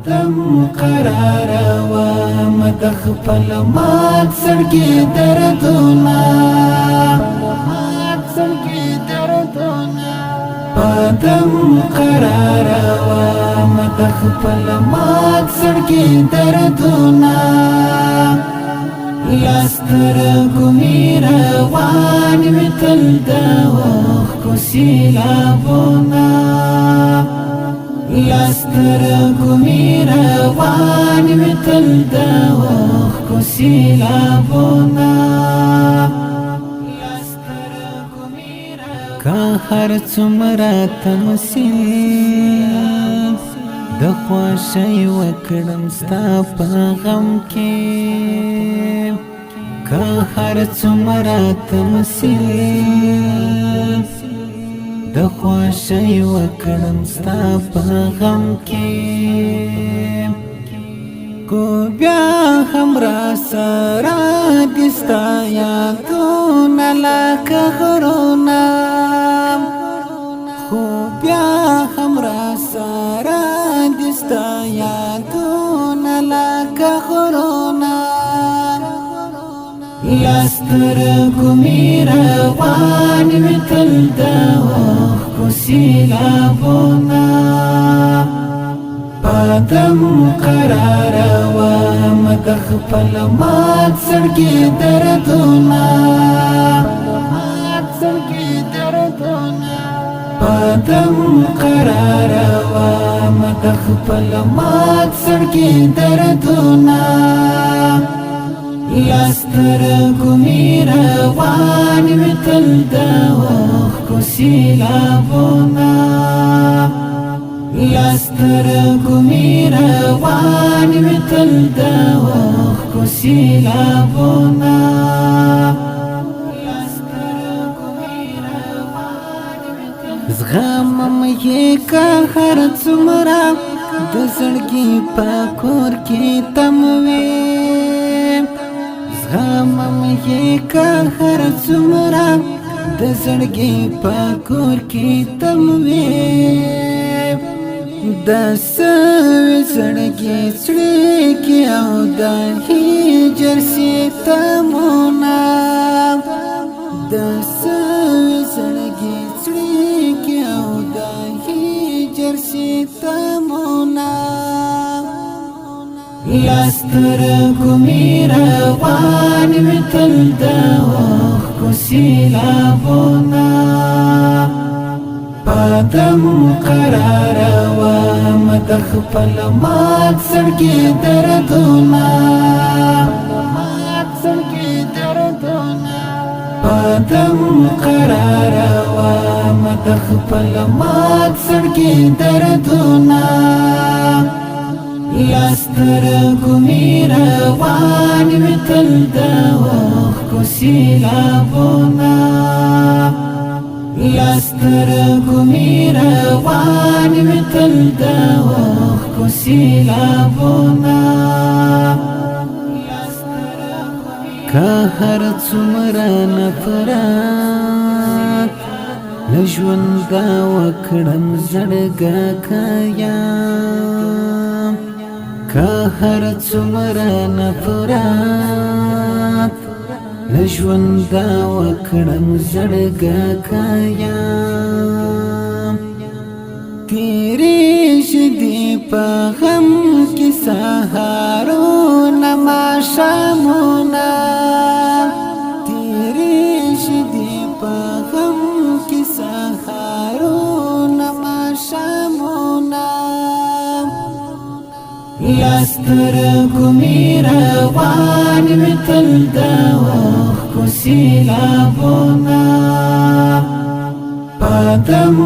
پادم قرار وام د خپل مات سړګي دردونه پادم قرار وام د خپل مات سړګي دردونه لاستر ګمې روان مې تل د اوښکو سیلابونه لاستر ګمې روان مې تل د اوښکو سیلابونه که هر څومره تمثیل د خوښۍ وکړم ستا په غم کې که هر څومره تمثیل د خوښۍ وکړم ستا په غم کې کو بیا هم را سره دي ستا یادونه لکه غرونه خو بیا هم را سره دي ستا یادونه لکه غرونه لاستر ګمې روان مې تل د اوښکو سیلابونه پادم قرار وام د خپل مات سړګي دردونه پادم قرار وام د خپل مات سړګي دردونه لاستر ګمې روان مې تل د اوښکو سیلابونه لاستر ګمې روان مې تل د اوښکو سیلابونه زغمم یې که هر څومره د زړګي په کور کې تم وي زغمم یې که هر څومره د زړګي په کور کې تم وي د سوي زړګي څړیکې او د هجر ستمونه د سوي زړګي څړیکې او د هجر ستمونه لاستر ګمې روان مې تل د اوښکو سیلابونه پادم قرار وام د خپل مات سړګي دردونه پادم قرار وام د خپل مات سړګي دردونه لاستر ګمې روان مې تل د اوښکو سیلابونه لاستر ګمې روان مې تل د اوښکو سیلابونه که هر څومره نفرت له ژونده وکړم زړګکه یم که هر څومره نفرت له ژونده وکړم زړګکه یم تېرېږي دې په غم کې سهارونه ماښامونه تېرېږي دې په غم کې سهارونه ماښامونه لاستر ګمې روان مې تل د اوښکو سیلابونه پادم